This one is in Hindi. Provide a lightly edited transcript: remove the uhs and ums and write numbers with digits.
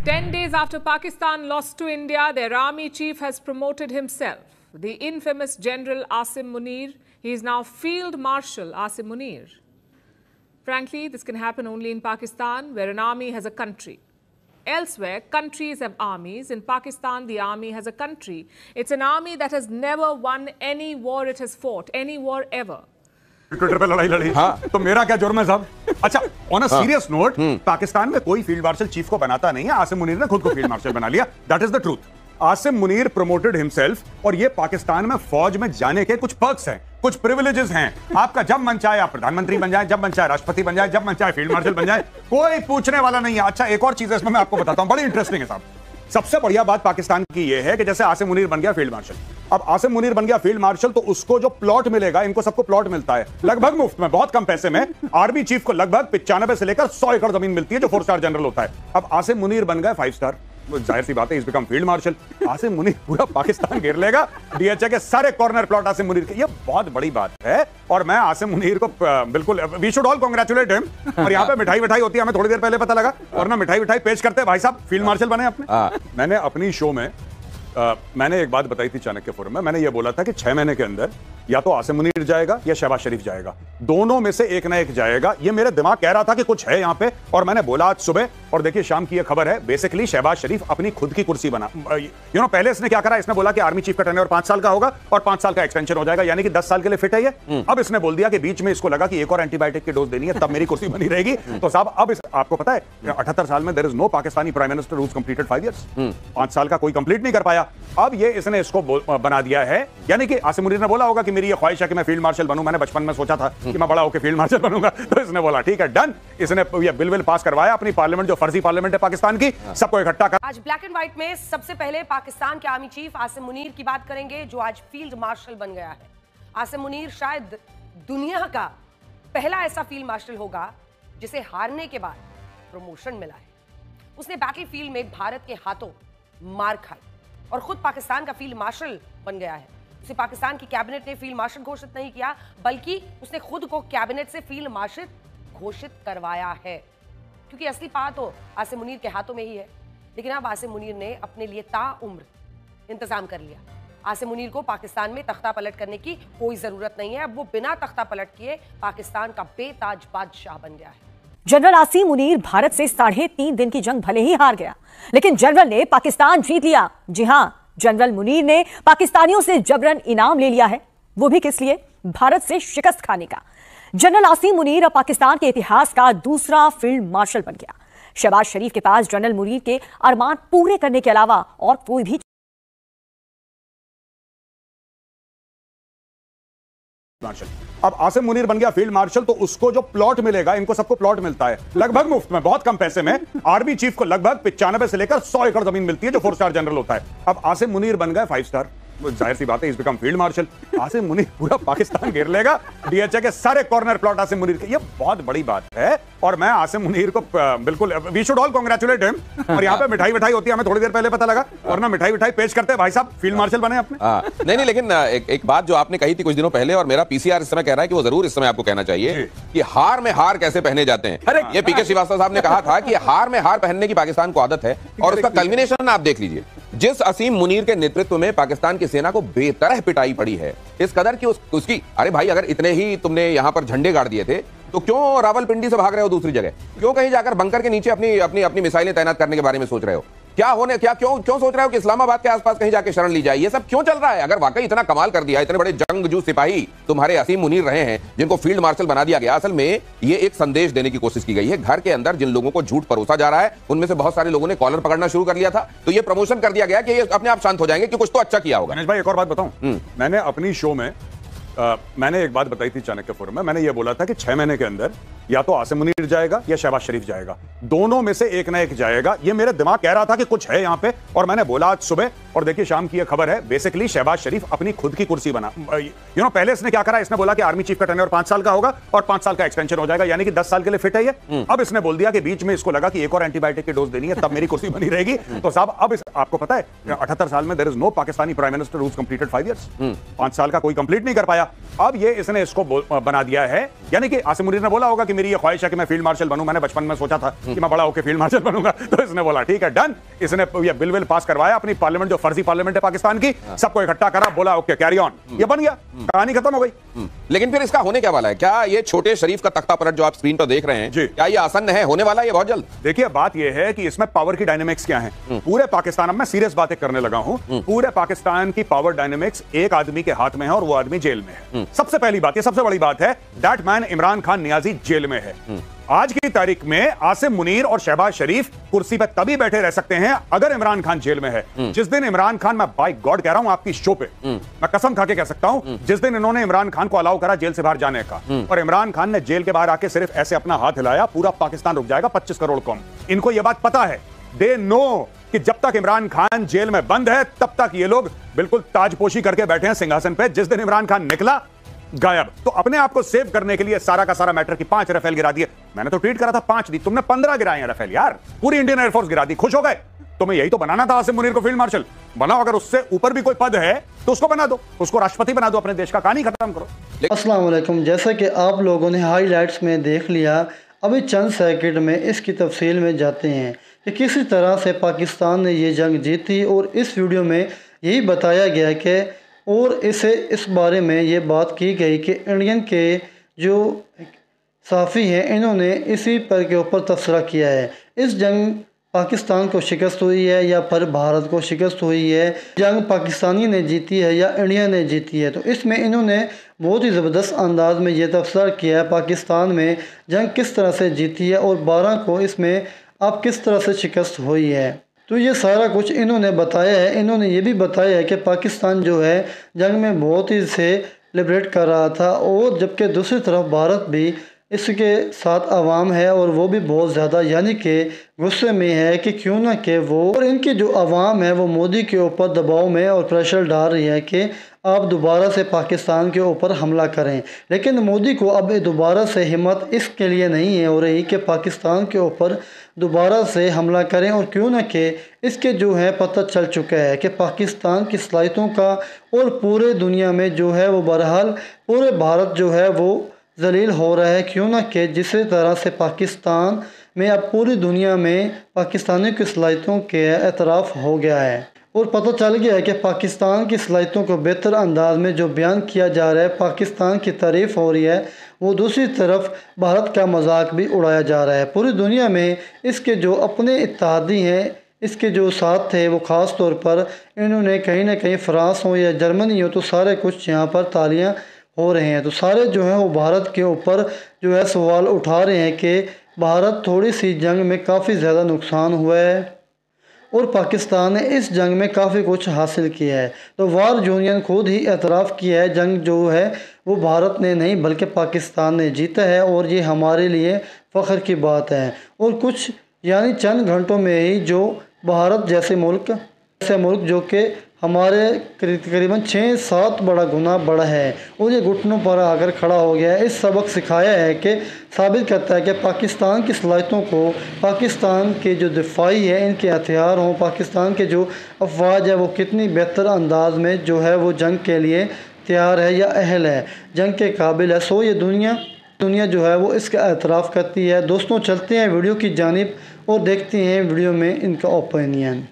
10 days after Pakistan lost to India, their army chief has promoted himself. The infamous General Asim Munir. He is now Field Marshal Asim Munir. Frankly, this can happen only in Pakistan, where an army has a country. Elsewhere, countries have armies. In Pakistan, the army has a country. It's an army that has never won any war it has fought, any war ever. Twitter पे लड़ाई लड़ी हाँ तो मेरा क्या जुर्म है साहब। अच्छा on a serious note Pakistan में कोई फील्ड मार्शल चीफ को बनाता नहीं है, आसिम मुनीर ने खुद को फील्ड मार्शल बना लिया। That is the truth. Asim Munir promoted himself और ये पाकिस्तान में फौज में जाने के कुछ पर्क्स हैं, कुछ प्रिविलेजेस हैं। आपका जब मन चाहे आप प्रधानमंत्री बन जाए, जब मन चाहे राष्ट्रपति बन जाए, जब मन चाहे फील्ड मार्शल बन जाए, कोई पूछने वाला नहीं है। अच्छा एक और चीज है इसमें मैं आपको बताता हूं, बड़ी इंटरेस्टिंग है साहब। सबसे बढ़िया बात पाकिस्तान की यह है कि जैसे आसिम मुनीर बन गया फील्ड मार्शल, अब आसिम मुनीर बन गया फील्ड मार्शल तो उसको जो प्लॉट मिलेगा, इनको सबको प्लॉट मिलता है लगभग मुफ्त में, बहुत कम पैसे में। आर्मी चीफ को लगभग 95 से लेकर 100 एकड़ जमीन मिलती है जो 4 स्टार जनरल होता है। अब आसिम मुनीर बन गया 5 स्टार, जाहिर सी बात है, is become field marshal. Asim Munir पूरा पाकिस्तान घेर लेगा, डीएचए के सारे कॉर्नर प्लॉट आसिम मुनीर के। ये बहुत बड़ी बात है और मैं आसिम मुनीर को बिल्कुल, we should all congratulate him. और यहाँ पे मिठाई विठाई होती है, हमें थोड़ी देर पहले पता लगा, और ना मिठाई विठाई पेश करते हैं भाई साहब, फील्ड मार्शल बने अपने। मैंने अपनी शो में मैंने एक बात बताई थी चाणक्य फोरम में, मैंने ये बोला था कि 6 महीने के अंदर या तो आसिम मुनीर जाएगा या शहबाज शरीफ जाएगा, दोनों में से एक ना एक जाएगा। ये मेरे दिमाग कह रहा था कि कुछ है यहाँ पे, और मैंने बोला आज सुबह, और देखिए शाम की ये खबर है। बेसिकली शहबाज शरीफ अपनी खुद की कुर्सी बना, पहले इसने क्या करा, इसने बोला कि आर्मी चीफ का टेन्योर 5 साल का होगा और 5 साल का एक्सटेंशन हो जाएगा, यानी कि 10 साल के लिए फिट है ये। अब इसने बोल दिया कि बीच में इसको लगा कि एक और एंटीबायोटिक की डोज देनी है, तब मेरी कुर्सी बनी रहेगी। तो साहब अब आपको पता है 78 साल में there is no Pakistani prime minister who completed 5 years. 5 साल का कोई कंप्लीट नहीं कर पाया। अब ये इसने इसको बना दिया है, यानी कि आसिम मुनीर ने बोला होगा कि मेरी ये ख्वाहिश है कि मैं फील्ड मार्शल बनूं, मैंने बचपन में सोचा था कि मैं बड़ा होकर फील्ड मार्शल बनूंगा, तो इसने बोला ठीक है डन। इसने ये बिल पास करवाया अपनी पार्लियामेंट, जो फर्जी पार्लियामेंट है पाकिस्तान की, सबको इकट्ठा कर। आज ब्लैक एंड व्हाइट में सबसे पहले पाकिस्तान के आर्मी चीफ आसिम मुनीर की बात करेंगे, जो आज फील्ड मार्शल बन गया है। आसिम मुनीर शायद दुनिया का पहला ऐसा फील्ड मार्शल होगा जिसे हारने के बाद प्रमोशन मिला है। उसने बैटलफील्ड में भारत के हाथों मार खाई और खुद पाकिस्तान का फील्ड मार्शल बन गया है। उसे पाकिस्तान की कैबिनेट ने फील्ड मार्शल घोषित नहीं किया, बल्कि उसने खुद को कैबिनेट से फील्ड मार्शल घोषित करवाया है, क्योंकि असली पावर तो आसिम मुनीर के हाथों में ही है। लेकिन अब आसिम मुनीर ने अपने लिए ताउम्र इंतजाम कर लिया। आसिम मुनीर को पाकिस्तान में तख्ता पलट करने की कोई जरूरत नहीं है। अब वो बिना तख्ता पलट किए पाकिस्तान का बेताज बादशाह बन गया है। जनरल आसिम मुनीर भारत से 3.5 दिन की जंग भले ही हार गया, लेकिन जनरल ने पाकिस्तान जीत लिया। जी हां, जनरल मुनीर ने पाकिस्तानियों से जबरन इनाम ले लिया है, वो भी किस लिए? भारत से शिकस्त खाने का। जनरल आसिम मुनीर अब पाकिस्तान के इतिहास का दूसरा फील्ड मार्शल बन गया। शहबाज शरीफ के पास जनरल मुनीर के अरमान पूरे करने के अलावा और कोई भी मार्शल। अब आसिम मुनीर बन गया फील्ड मार्शल तो उसको जो प्लॉट मिलेगा, इनको सबको प्लॉट मिलता है लगभग मुफ्त में, बहुत कम पैसे में। आर्मी चीफ को लगभग 95 से लेकर 100 एकड़ जमीन मिलती है जो 4 स्टार जनरल होता है। अब आसिम मुनीर बन गए 5 स्टार, जाहिर सी बात है, is become field marshal. Asim Munir पूरा पाकिस्तान घेर लेगा, डीएचए के सारे कॉर्नर प्लॉट आसिम मुनीर के। ये बहुत बड़ी बात है और मैं आसिम मुनीर को बिल्कुल, we should all congratulate him. और यहाँ पे मिठाई विठाई होती है, हमें थोड़ी देर पहले पता लगा, और ना मिठाई विठाई पेश करते हैं भाई साहब, फील्ड मार्शल बने अपने। नहीं लेकिन एक बात जो आपने कही थी कुछ दिनों पहले, और मेरा पीसीआर इस समय कह रहा है कि वो जरूर इस समय आपको कहना चाहिए कि हार में हार कैसे पहने जाते हैं। ये पीके श्रीवास्तव साहब ने कहा था कि हार में हार पहनने की पाकिस्तान को आदत है, और उसका कल्मिनेशन आप देख लीजिए। जिस असीम मुनीर के नेतृत्व में पाकिस्तान की सेना को बेतरह पिटाई पड़ी है, इस कदर की उसकी, अरे भाई अगर इतने ही तुमने यहां पर झंडे गाड़ दिए थे तो क्यों रावलपिंडी से भाग रहे हो दूसरी जगह? क्यों कहीं जाकर बंकर के नीचे अपनी अपनी अपनी मिसाइलें तैनात करने के बारे में सोच रहे हो? क्यों सोच रहे हो कि इस्लामाबाद के आसपास कहीं जाके शरण ली जाए? ये सब क्यों चल रहा है? अगर वाकई इतना कमाल कर दिया, इतने बड़े जंगजू सिपाही तुम्हारे आसिम मुनीर रहे हैं जिनको फील्ड मार्शल बना दिया गया, असल में ये एक संदेश देने की कोशिश की गई है। घर के अंदर जिन लोगों को झूठ परोसा जा रहा है, उनमें से बहुत सारे लोगों ने कॉलर पकड़ना शुरू कर लिया था, तो ये प्रमोशन कर दिया गया कि ये अपने आप शांत हो जाएंगे कि कुछ तो अच्छा किया होगा। गणेश भाई एक और बात बताऊं, मैंने अपनी शो में मैंने एक बात बताई थी चाणक्य फोरम में, मैंने ये बोला था कि 6 महीने के अंदर या तो आसिम मुनीर जाएगा या शहबाज शरीफ जाएगा, दोनों में से एक ना एक जाएगा। ये मेरे दिमाग कह रहा था कि कुछ है यहाँ पे, और मैंने बोला आज सुबह, और देखिए शाम की ये खबर है, बेसिकली शहबाज शरीफ अपनी खुद की कुर्सी बना, पहले इसने क्या करा, इसने बोला कि आर्मी चीफ का टेन्योर 5 साल का होगा और 5 साल का एक्सटेंशन हो जाएगा, यानी कि 10 साल के लिए फिट है ये। अब इसने बोल दिया कि बीच में इसको लगा कि एक और एंटीबायोटिक की डोज देनी है, तब मेरी कुर्सी बनी रहेगी। तो साहब अब आपको पता है 78 साल में there is no Pakistani prime minister who completed 5 years. 5 साल का कोई कंप्लीट नहीं कर पाया। अब ये इसने इसको बना दिया है, यानी कि आसिम मुनीर ने बोला होगा कि मेरी ये ख्वाहिश है कि मैं फील्ड मार्शल बनूं, मैंने बचपन में सोचा था कि मैं बड़ा होकर फील्ड मार्शल बनूंगा, तो इसने बोला ठीक है डन। इसने ये बिल पास करवाया, अपनी पार्लियामेंट जो फर्जी पार्लियामेंट है पाकिस्तान की, सबको इकट्ठा करा, बोला ओके कैरी ऑन, ये बन गया, कहानी खत्म हो गई। लेकिन फिर इसका होने क्या वाला है? क्या ये छोटे शरीफ का तख्ता पलट जो आप स्क्रीन पर देख रहे हैं, क्या ये आसन्न है, होने वाला है ये बहुत जल्द? देखिए बात ये है कि इसमें पावर की डायनेमिक्स क्या है। पूरे पाकिस्तान, अब मैं सीरियस बातें करने लगा हूं, पूरे पाकिस्तान की पावर डायनेमिक्स एक आदमी के हाथ में है और वो आदमी जेल में है। सबसे पहली बात, ये सबसे बड़ी बात है, that man Imran Khan Niazi jail में है। आज की तारीख में आसिम मुनीर और शहबाज शरीफ कुर्सी पे तभी बैठे रह सकते हैं अगर इमरान खान जेल में है। जिस दिन इमरान खान, मैं बाय गॉड कह रहा हूं आपकी शो पे, मैं कसम खा के कह सकता हूं, जिस दिन इन्होंने इमरान खान को अलाउ करा जेल से बाहर जाने का और इमरान खान ने जेल के बाहर आके सिर्फ ऐसे अपना हाथ हिलाया, पूरा पाकिस्तान रुक जाएगा 25 करोड़ कौम। इनको यह बात पता है, दे नो कि जब तक इमरान खान जेल में बंद है तब तक ये लोग बिल्कुल ताजपोशी करके बैठे हैं सिंहासन पे। जिस दिन इमरान खान निकला, गायब। तो अपने आप को सेव करने के लिए सारा का सारा मैटर की 5 राफेल गिरा दिए। मैंने तो ट्वीट करा था 5 दी, तुमने 15 गिराए हैं राफेल यार, पूरी इंडियन एयरफोर्स गिरा दी, खुश हो गए। तुम्हें यही तो बनाना था आसिम मुनीर को फील्ड मार्शल बनाओ, अगर उससे ऊपर भी कोई पद है तो उसको बना दो, उसको राष्ट्रपति बना दो, अपने देश का कहानी खत्म करो। अस्सलाम वालेकुम। जैसा कि आप लोगों ने हाईलाइट्स में देख लिया, अभी चंद सेकंड में इसकी तफसील में जाते हैं कि किसी तरह से पाकिस्तान ने ये जंग जीती। और इस वीडियो में यही बताया गया कि और इस बारे में ये बात की गई कि इंडियन के जो सहाफ़ी हैं इन्होंने इसी पर के ऊपर तबसरा किया है। इस जंग पाकिस्तान को शिकस्त हुई है या फिर भारत को शिकस्त हुई है, जंग पाकिस्तानी ने जीती है या इंडिया ने जीती है। तो इसमें इन्होंने बहुत ही ज़बरदस्त अंदाज में ये तबसरा किया है पाकिस्तान में जंग किस तरह से जीती है और 12 को इसमें अब किस तरह से शिकस्त हुई है। तो ये सारा कुछ इन्होंने बताया है। इन्होंने ये भी बताया है कि पाकिस्तान जो है जंग में बहुत ही से लिबरेट कर रहा था, और जबकि दूसरी तरफ भारत भी इसके साथ अवाम है और वो भी बहुत ज़्यादा यानी कि गुस्से में है कि क्यों ना कि वो, और इनकी जो अवाम है वो मोदी के ऊपर दबाव में और प्रेशर डाल रही है कि आप दोबारा से पाकिस्तान के ऊपर हमला करें। लेकिन मोदी को अब दोबारा से हिम्मत इसके लिए नहीं है हो रही कि पाकिस्तान के ऊपर दोबारा से हमला करें, और क्यों ना कि इसके जो है पता चल चुका है कि पाकिस्तान की सलाहियतों का और पूरे दुनिया में जो है वो बहरहाल पूरे भारत जो है वो जलील हो रहा है। क्यों ना कि जिस तरह से पाकिस्तान में अब पूरी दुनिया में पाकिस्तानी की सलाहियतों के एतराफ़ हो गया है और पता चल गया है कि पाकिस्तान की सलाहियतों को बेहतर अंदाज में जो बयान किया जा रहा है, पाकिस्तान की तारीफ़ हो रही है, वो दूसरी तरफ भारत का मजाक भी उड़ाया जा रहा है। पूरी दुनिया में इसके जो अपने इत्तेहादी हैं, इसके जो साथ थे, वो ख़ास तौर पर इन्होंने कहीं ना कहीं फ्रांस हो या जर्मनी हो, तो सारे कुछ यहाँ पर तालियाँ हो रहे हैं। तो सारे जो हैं वो भारत के ऊपर जो है सवाल उठा रहे हैं कि भारत थोड़ी सी जंग में काफ़ी ज़्यादा नुकसान हुआ है और पाकिस्तान ने इस जंग में काफ़ी कुछ हासिल किया है। तो वार यूनियन खुद ही एतराफ़ किया है जंग जो है वो भारत ने नहीं बल्कि पाकिस्तान ने जीता है, और ये हमारे लिए फ़ख्र की बात है। और कुछ यानी चंद घंटों में ही जो भारत जैसे मुल्क जो कि हमारे करीबन 6-7 बड़ा गुना बड़ा है और ये घुटनों पर आकर खड़ा हो गया है, इस सबक सिखाया है कि साबित करता है कि पाकिस्तान की सलाहियतों को, पाकिस्तान के जो दिफाई है इनके हथियार हों, पाकिस्तान के जो अफवाज है वो कितनी बेहतर अंदाज में जो है वो जंग के लिए तैयार है या अहल है, जंग के काबिल है। सो ये दुनिया जो है वो इसका एतराफ़ करती है। दोस्तों चलते हैं वीडियो की जानिब और देखते हैं वीडियो में इनका ओपिनियन।